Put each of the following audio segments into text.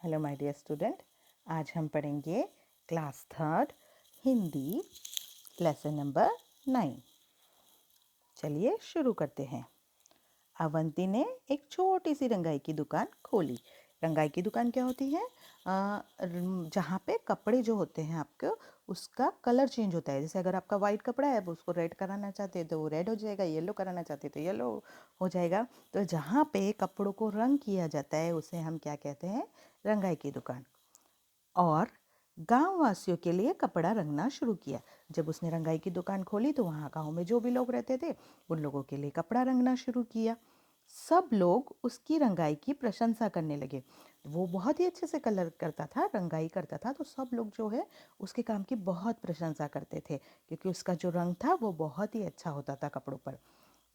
Hello my dear student. आज हम पढ़ेंगे class third Hindi lesson number 9। चलिए शुरू करते हैं। अवंती ने एक छोटी सी रंगाई की दुकान खोली। रंगाई की दुकान क्या होती है? जहाँ पे कपड़े जो होते हैं आपके उसका कलर चेंज होता है। जैसे अगर आपका वाइट कपड़ा है, अब उसको रेड कराना चाहते हैं तो वो रेड हो जाएगा, येलो कराना चाहते हैं तो येलो हो जाएगा। तो जहाँ पे कपड़ों को रंग किया जाता है उसे हम क्या कहते हैं? रंगाई की दुकान। और गांव वासियों के लिए कपड़ा रंगना शुरू किया। जब उसने रंगाई की दुकान खोली तो वहाँ गांव में जो भी लोग रहते थे उन लोगों के लिए कपड़ा रंगना शुरू किया। सब लोग उसकी रंगाई की प्रशंसा करने लगे। वो बहुत ही अच्छे से कलर करता था, रंगाई करता था, तो सब लोग जो है उसके काम की बहुत प्रशंसा करते थे क्योंकि उसका जो रंग था वो बहुत ही अच्छा होता था कपड़ों पर।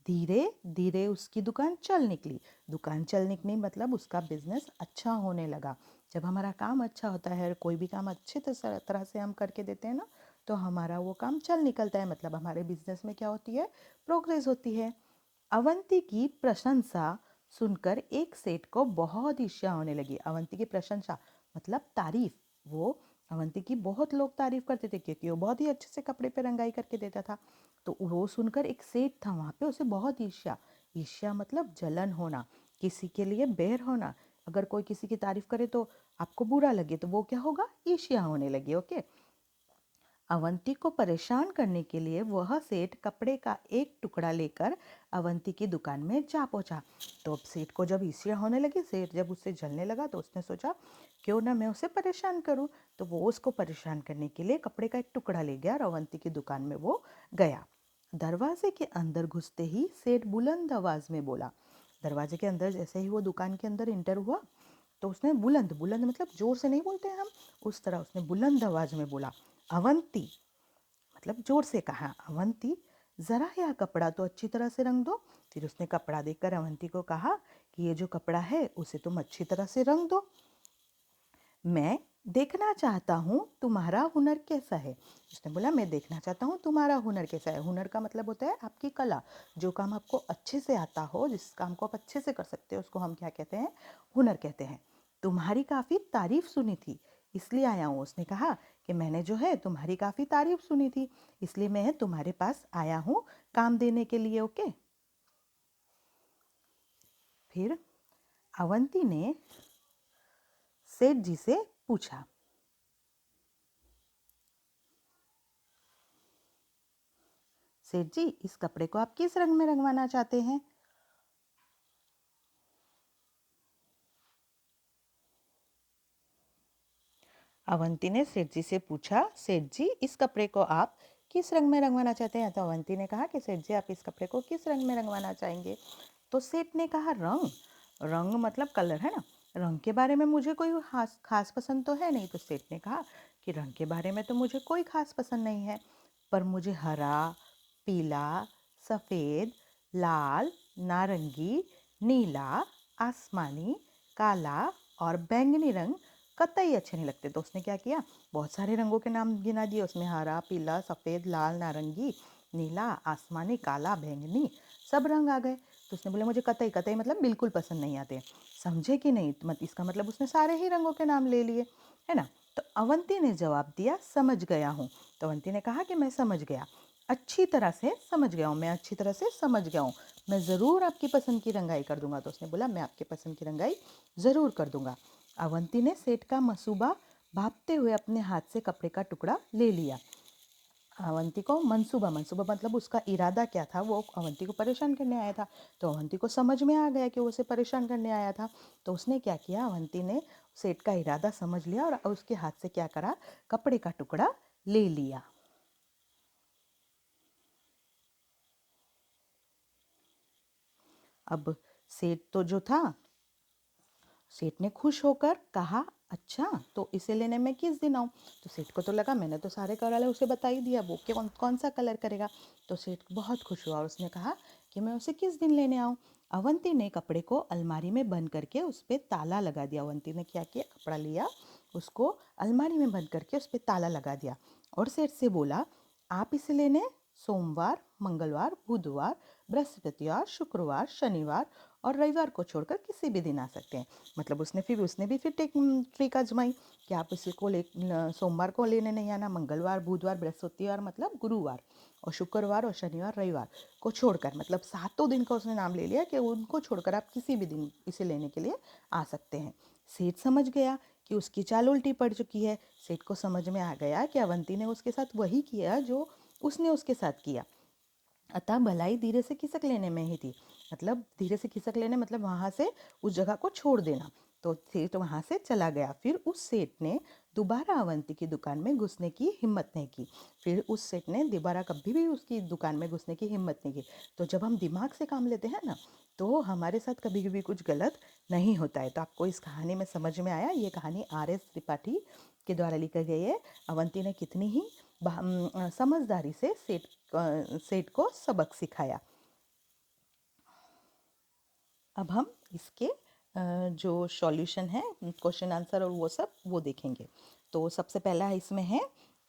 धीरे धीरे उसकी दुकान चल निकली। दुकान चल निकली मतलब उसका बिजनेस अच्छा होने लगा। जब हमारा काम अच्छा होता है, कोई भी काम अच्छे तरह से हम करके देते हैं ना, तो हमारा वो काम चल निकलता है। मतलब हमारे बिजनेस में क्या होती है? प्रोग्रेस होती है। अवंती की प्रशंसा सुनकर एक सेठ को बहुत ईर्ष्या होने लगी। अवंती की प्रशंसा मतलब तारीफ। वो अवंती की बहुत लोग तारीफ करते थे क्योंकि वो बहुत ही अच्छे से कपड़े पे रंगाई करके देता था। तो वो सुनकर एक सेठ था वहाँ पे, उसे बहुत ईर्ष्या। ईर्ष्या मतलब जलन होना, किसी के लिए बैर होना। अगर कोई किसी की तारीफ करे तो आपको बुरा लगे तो वो क्या होगा? ईर्ष्या होने लगी। ओके। अवंती को परेशान करने के लिए वह सेठ कपड़े का एक टुकड़ा लेकर अवंती की दुकान में जा पहुंचा। तो अब सेठ को जब ईर्ष्या होने लगी, सेठ जब उससे जलने लगा, तो उसने सोचा क्यों ना मैं उसे परेशान करूं। तो वो उसको परेशान करने के लिए कपड़े का एक टुकड़ा ले गया और अवंती की दुकान में वो गया। दरवाजे के अंदर घुसते ही सेठ बुलंद आवाज में बोला। दरवाजे के अंदर जैसे ही वो दुकान के अंदर इंटर हुआ तो उसने बुलंद बुलंद मतलब जोर से नहीं बोलते हैं हम, उस तरह उसने बुलंद आवाज में बोला, अवंती, मतलब जोर से कहा, अवंती जरा यह कपड़ा तो अच्छी तरह से रंग दो। फिर उसने कपड़ा देखकर अवंती को कहा कि ये जो कपड़ा है उसे तुम अच्छी तरह से रंग दो। मैं देखना चाहता हूँ तुम्हारा हुनर कैसा है। उसने बोला मैं देखना चाहता हूँ तुम्हारा हुनर कैसा है। हुनर का मतलब होता है आपकी कला। जो काम आपको अच्छे से आता हो, जिस काम को आप अच्छे से कर सकते हो, उसको हम क्या कहते हैं? हुनर कहते हैं। तुम्हारी काफ़ी तारीफ सुनी थी इसलिए आया हूँ। उसने कहा कि मैंने जो है तुम्हारी काफ़ी तारीफ सुनी थी इसलिए मैं तुम्हारे पास आया हूँ काम देने के लिए। ओके। फिर अवंती ने सेठ जी से पूछा, सेठ जी इस कपड़े को आप किस रंग में रंगवाना चाहते हैं? अवंती ने सेठ जी से पूछा, सेठ जी इस कपड़े को आप किस रंग में रंगवाना चाहते हैं? तो अवंती ने कहा कि सेठ जी आप इस कपड़े को किस रंग में रंगवाना चाहेंगे? तो सेठ ने कहा रंग। रंग मतलब कलर है ना। रंग के बारे में मुझे कोई खास खास पसंद तो है नहीं। तो सेठ ने कहा कि रंग के बारे में तो मुझे कोई खास पसंद नहीं है, पर मुझे हरा, पीला, सफ़ेद, लाल, नारंगी, नीला, आसमानी, काला और बैंगनी रंग कतई अच्छे नहीं लगते। तो उसने क्या किया? बहुत सारे रंगों के नाम गिना दिए उसमें, हरा, पीला, सफ़ेद, लाल, नारंगी, नीला, आसमानी, काला, बैंगनी, सब रंग आ गए। तो उसने बोला मुझे कतई, कतई मतलब बिल्कुल पसंद नहीं आते। समझे कि नहीं? मत इसका मतलब उसने सारे ही रंगों के नाम ले लिए, है ना। तो अवंती ने जवाब दिया समझ गया हूँ। तो अवंती ने कहा कि मैं समझ गया, अच्छी तरह से समझ गया हूँ, मैं अच्छी तरह से समझ गया हूँ, मैं ज़रूर आपकी पसंद की रंगाई कर दूंगा। तो उसने बोला मैं आपके पसंद की रंगाई ज़रूर कर दूंगा। अवंती ने सेठ का मसूबा भापते हुए अपने हाथ से कपड़े का टुकड़ा ले लिया। अवंती को मंसूबा, मंसूबा मतलब उसका इरादा क्या था, वो अवंती को परेशान करने आया था। तो अवंती को समझ में आ गया कि वो उसे परेशान करने आया था। तो उसने क्या किया? अवंती ने सेठ का इरादा समझ लिया और उसके हाथ से क्या करा? कपड़े का टुकड़ा ले लिया। अब सेठ तो जो था, सेठ ने खुश होकर कहा अच्छा तो इसे लेने में किस दिन आऊँ? तो सेठ को तो लगा मैंने तो सारे कलर उसे बता ही दिया, वो कौन कौन सा कलर करेगा। तो सेठ बहुत खुश हुआ और उसने कहा कि मैं उसे किस दिन लेने आऊँ। अवंती ने कपड़े को अलमारी में बंद करके उस पर ताला लगा दिया। अवंती ने क्या किया? कपड़ा लिया, उसको अलमारी में बंद करके उस पर ताला लगा दिया और सेठ से बोला आप इसे लेने सोमवार, मंगलवार, बुधवार, बृहस्पतिवार, शुक्रवार, शनिवार और रविवार को छोड़कर किसी भी दिन आ सकते हैं। मतलब उसने भी फिर ट्रिक आजमाई कि आप इसी को सोमवार को लेने नहीं आना, मंगलवार, बुधवार, बृहस्पतिवार मतलब गुरुवार, और शुक्रवार और शनिवार, रविवार को छोड़कर, मतलब 7 दिन का उसने नाम ले लिया कि उनको छोड़कर आप किसी भी दिन इसे लेने के लिए आ सकते हैं। सेठ समझ गया कि उसकी चाल उल्टी पड़ चुकी है। सेठ को समझ में आ गया कि अवंती ने उसके साथ वही किया जो उसने उसके साथ किया, अतः भलाई धीरे से खिसक लेने में ही थी। मतलब धीरे से खिसक लेने मतलब वहाँ से उस जगह को छोड़ देना। तो सेठ वहाँ से चला गया। फिर उस सेठ ने दोबारा अवंती की दुकान में घुसने की हिम्मत नहीं की। फिर उस सेठ ने दोबारा कभी भी उसकी दुकान में घुसने की हिम्मत नहीं की। तो जब हम दिमाग से काम लेते हैं ना, तो हमारे साथ कभी कभी कुछ गलत नहीं होता है। तो आपको इस कहानी में समझ में आया, ये कहानी R.S. त्रिपाठी के द्वारा लिखी गई है। अवंती ने कितनी ही समझदारी से सेठ को सबक सिखाया। अब हम इसके जो सॉल्यूशन है, क्वेश्चन आंसर और वो सब वो देखेंगे। तो सबसे पहला इसमें है,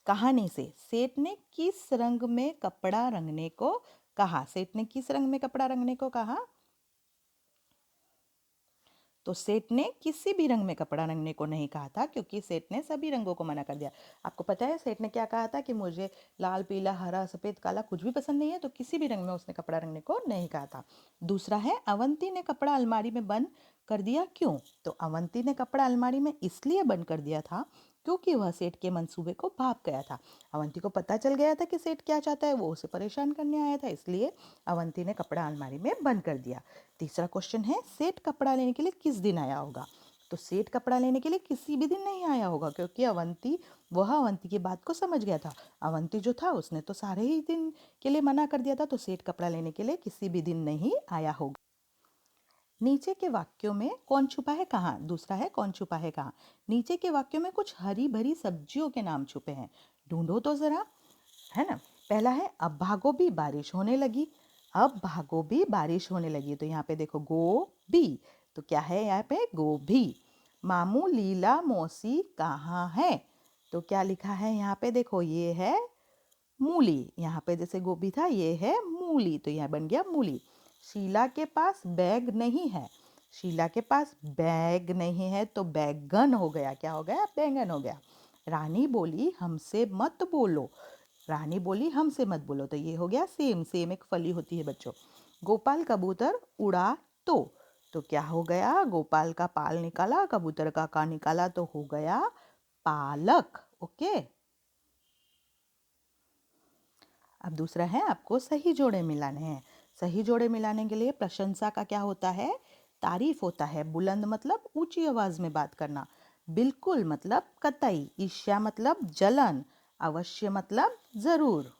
कहानी से सेठ ने किस रंग में कपड़ा रंगने को कहा। सेठ ने किस रंग में कपड़ा रंगने को कहा? तो सेठ ने किसी भी रंग में कपड़ा रंगने को नहीं कहा था, क्योंकि सेठ ने सभी रंगों को मना कर दिया। आपको पता है सेठ ने क्या कहा था कि मुझे लाल, पीला, हरा, सफ़ेद, काला कुछ भी पसंद नहीं है, तो किसी भी रंग में उसने कपड़ा रंगने को नहीं कहा था। दूसरा है, अवंती ने कपड़ा अलमारी में बंद कर दिया क्यों? तो अवंती ने कपड़ा अलमारी में इसलिए बंद कर दिया था क्योंकि वह सेठ के मंसूबे को भाप गया था। अवंती को पता चल गया था कि सेठ क्या चाहता है, वो उसे परेशान करने आया था, इसलिए अवंती ने कपड़ा अलमारी में बंद कर दिया। तीसरा क्वेश्चन है, सेठ कपड़ा लेने के लिए किस दिन आया होगा? तो सेठ कपड़ा लेने के लिए किसी भी दिन नहीं आया होगा, क्योंकि अवंती की बात को समझ गया था। अवंती जो था उसने तो सारे ही दिन के लिए मना कर दिया था, तो सेठ कपड़ा लेने के लिए किसी भी दिन नहीं आया होगा। नीचे के वाक्यों में कौन छुपा है कहाँ? दूसरा है, कौन छुपा है कहाँ? नीचे के वाक्यों में कुछ हरी भरी सब्जियों के नाम छुपे हैं, ढूंढो तो जरा, है ना। पहला है, अब भागो भी बारिश होने लगी। अब भागो भी बारिश होने लगी, तो यहाँ पे देखो गोभी, तो क्या है यहाँ पे? गोभी। मामू लीला मौसी कहाँ है? तो क्या लिखा है यहाँ पे? देखो ये है मूली। यहाँ पे जैसे गोभी था, ये है मूली, तो यह बन गया मूली। शीला के पास बैग नहीं है। शीला के पास बैग नहीं है तो बैगन हो गया। क्या हो गया? बैगन हो गया। रानी बोली हमसे मत बोलो। रानी बोली हमसे मत बोलो, तो ये हो गया सेम। सेम एक फली होती है बच्चों। गोपाल कबूतर उड़ा तो क्या हो गया? गोपाल का पाल निकाला, कबूतर का निकाला, तो हो गया पालक। ओके। अब दूसरा है, आपको सही जोड़े मिलाने हैं। सही जोड़े मिलाने के लिए प्रशंसा का क्या होता है? तारीफ होता है। बुलंद मतलब ऊंची आवाज में बात करना। बिल्कुल मतलब कतई। ईर्ष्या मतलब जलन। अवश्य मतलब जरूर।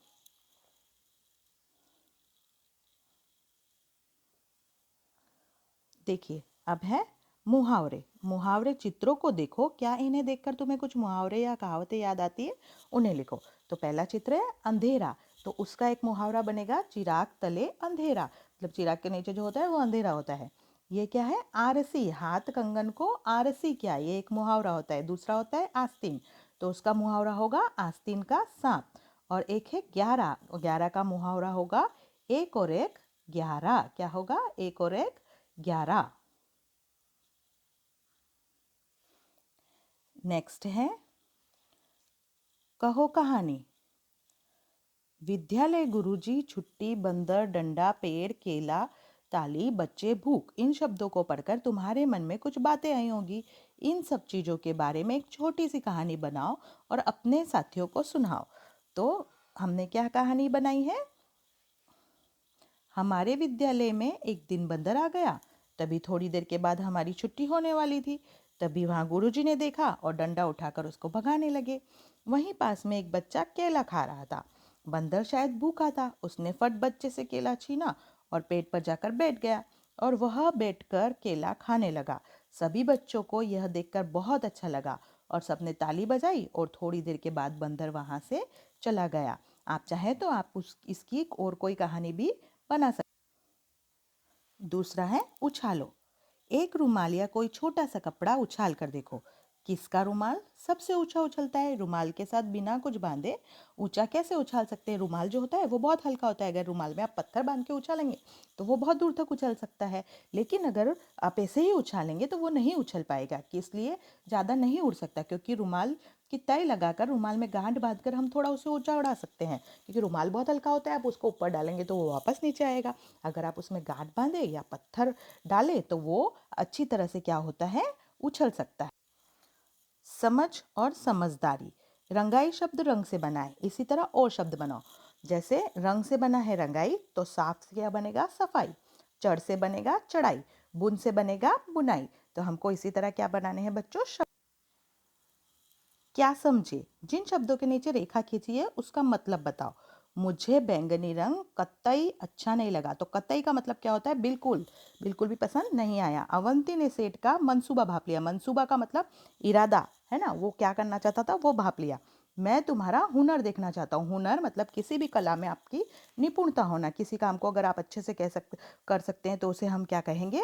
देखिए, अब है मुहावरे। मुहावरे चित्रों को देखो, क्या इन्हें देखकर तुम्हें कुछ मुहावरे या कहावतें याद आती है? उन्हें लिखो। तो पहला चित्र है अंधेरा, तो उसका एक मुहावरा बनेगा चिराग तले अंधेरा। मतलब चिराग के नीचे जो होता है वो अंधेरा होता है। ये क्या है? आरसी, हाथ कंगन को आरसी क्या, ये एक मुहावरा होता है। दूसरा होता है आस्तीन, तो उसका मुहावरा होगा आस्तीन का सांप। और एक है 11, 11 का मुहावरा होगा एक और एक 11। क्या होगा? एक और एक 11। नेक्स्ट है कहो कहानी। विद्यालय गुरुजी छुट्टी बंदर डंडा पेड़ केला ताली बच्चे भूख, इन शब्दों को पढ़कर तुम्हारे मन में कुछ बातें आई होंगी। इन सब चीज़ों के बारे में एक छोटी सी कहानी बनाओ और अपने साथियों को सुनाओ। तो हमने क्या कहानी बनाई है? हमारे विद्यालय में एक दिन बंदर आ गया। तभी थोड़ी देर के बाद हमारी छुट्टी होने वाली थी। तभी वहाँ गुरुजी ने देखा और डंडा उठाकर उसको भगाने लगे। वहीं पास में एक बच्चा केला खा रहा था। बंदर शायद भूखा था, उसने फट बच्चे से केला छीना और पेट पर जाकर बैठ गया और वह बैठकर केला खाने लगा। सभी बच्चों को यह देखकर बहुत अच्छा लगा और सबने ताली बजाई और थोड़ी देर के बाद बंदर वहाँ से चला गया। आप चाहें तो आप इसकी और कोई कहानी भी बना सकते। दूसरा है उछालो। एक रुमाल या कोई छोटा सा कपड़ा उछाल कर देखो। किसका रुमाल सबसे ऊंचा उछलता है? रुमाल के साथ बिना कुछ बांधे ऊंचा कैसे उछाल सकते हैं? रुमाल जो होता है वो बहुत हल्का होता है। अगर रुमाल में आप पत्थर बांध के उछालेंगे तो वो बहुत दूर तक उछल सकता है, लेकिन अगर आप ऐसे ही उछालेंगे तो वो नहीं उछल पाएगा। किस लिए? ज़्यादा नहीं उड़ सकता, क्योंकि रुमाल की तय लगाकर रुमाल में गांठ बांधकर हम थोड़ा उसे ऊंचा उड़ा सकते हैं, क्योंकि रुमाल बहुत हल्का होता है। आप उसको ऊपर डालेंगे तो वो वापस नीचे आएगा। अगर आप उसमें गांठ बांधे या पत्थर डाले तो वो अच्छी तरह से क्या होता है, उछल सकता है। समझ और समझदारी। रंगाई शब्द रंग से बना है, इसी तरह और शब्द बनाओ। जैसे रंग से बना है रंगाई, तो साफ से क्या बनेगा? सफाई। चढ़ से बनेगा चढ़ाई। बुन से बनेगा बुनाई। तो हमको इसी तरह क्या बनाने हैं बच्चों? शब्द। क्या समझे? जिन शब्दों के नीचे रेखा खींची है उसका मतलब बताओ। मुझे बैंगनी रंग कतई अच्छा नहीं लगा। तो कतई का मतलब क्या होता है? बिल्कुल, बिल्कुल भी पसंद नहीं आया। अवंती ने सेठ का मंसूबा भाप लिया। मंसूबा का मतलब इरादा है ना, वो क्या करना चाहता था वो भाप लिया। मैं तुम्हारा हुनर देखना चाहता हूँ। हुनर मतलब किसी भी कला में आपकी निपुणता होना। किसी काम को अगर आप अच्छे से कर सकते हैं तो उसे हम क्या कहेंगे?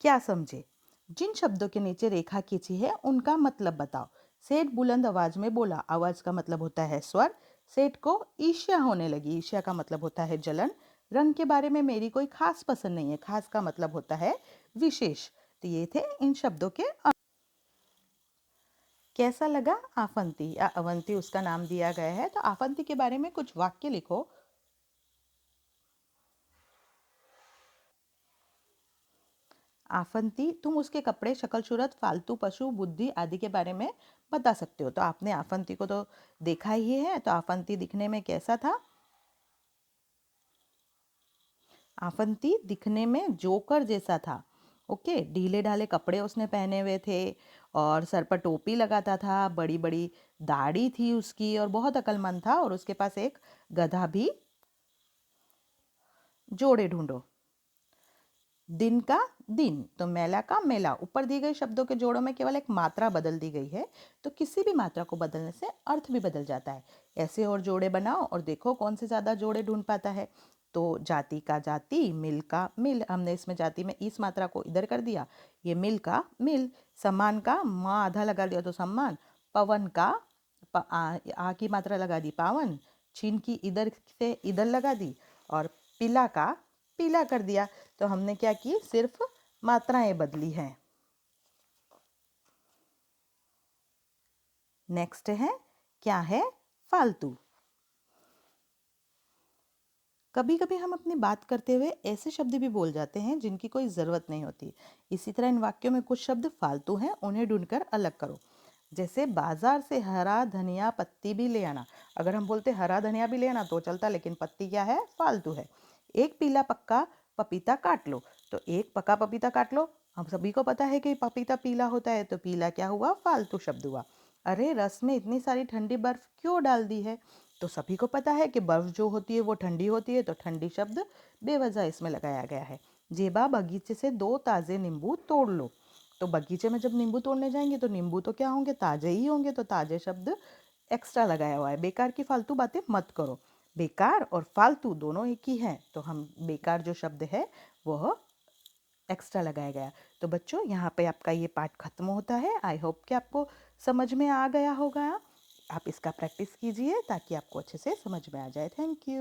क्या समझे? जिन शब्दों के नीचे रेखा खींची है उनका मतलब बताओ। सेठ बुलंद आवाज में बोला। आवाज का मतलब होता है स्वर। सेठ को ईर्ष्या होने लगी। ईर्ष्या का मतलब होता है जलन। रंग के बारे में मेरी कोई खास पसंद नहीं है। खास का मतलब होता है विशेष। तो ये थे इन शब्दों के अर्थ। कैसा लगा? आफंती या अवंती उसका नाम दिया गया है। तो आफंती के बारे में कुछ वाक्य लिखो। आफंती, तुम उसके कपड़े, शक्ल सूरत, फालतू पशु, बुद्धि आदि के बारे में बता सकते हो। तो आपने आफंती को तो देखा ही है। तो आफंती दिखने में कैसा था? आफंती दिखने में जोकर जैसा था। ओके, ढीले ढाले कपड़े उसने पहने हुए थे और सर पर टोपी लगाता था। बड़ी बड़ी दाढ़ी थी उसकी और बहुत अक्लमंद था, और उसके पास एक गधा भी। जोड़े ढूंढो। दिन का दिन, तो मेला का मेला। ऊपर दिए गए शब्दों के जोड़ों में केवल एक मात्रा बदल दी गई है, तो किसी भी मात्रा को बदलने से अर्थ भी बदल जाता है। ऐसे और जोड़े बनाओ और देखो कौन से ज़्यादा जोड़े ढूंढ पाता है। तो जाति का जाति, मिल का मिल, हमने इसमें जाति में इस मात्रा को इधर कर दिया। ये मिल का मिल। सम्मान का माँ आधा लगा दिया तो सम्मान। पवन का आ की मात्रा लगा दी पावन। छीन की इधर से इधर लगा दी, और पीला का पीला कर दिया। तो हमने क्या की? सिर्फ मात्राएं बदली हैं। नेक्स्ट है, क्या है? फालतू। कभी कभी हम अपनी बात करते हुए ऐसे शब्द भी बोल जाते हैं जिनकी कोई ज़रूरत नहीं होती। इसी तरह इन वाक्यों में कुछ शब्द फालतू हैं, उन्हें ढूंढकर अलग करो। जैसे बाजार से हरा धनिया पत्ती भी ले आना। अगर हम बोलते हरा धनिया भी ले आना तो चलता, लेकिन पत्ती क्या है? फालतू है। एक पीला पक्का पपीता काट लो। तो एक पका पपीता काट लो। हम सभी को पता है कि पपीता पीला होता है, तो पीला क्या हुआ? फालतू शब्द हुआ। अरे, रस में इतनी सारी ठंडी बर्फ क्यों डाल दी है? तो सभी को पता है कि बर्फ जो होती है वो ठंडी होती है, तो ठंडी शब्द बेवजह इसमें लगाया गया है। जेबा, बगीचे से 2 ताज़े नींबू तोड़ लो। तो बगीचे में जब नींबू तोड़ने जाएंगे तो नींबू तो क्या होंगे? ताजे ही होंगे, तो ताजे शब्द एक्स्ट्रा लगाया हुआ है। बेकार की फालतू बातें मत करो। बेकार और फालतू दोनों एक ही हैं, तो हम बेकार जो शब्द है वह एक्स्ट्रा लगाया गया। तो बच्चों, यहाँ पे आपका ये पार्ट खत्म होता है। आई होप कि आपको समझ में आ गया होगा। आप इसका प्रैक्टिस कीजिए ताकि आपको अच्छे से समझ में आ जाए। Thank you.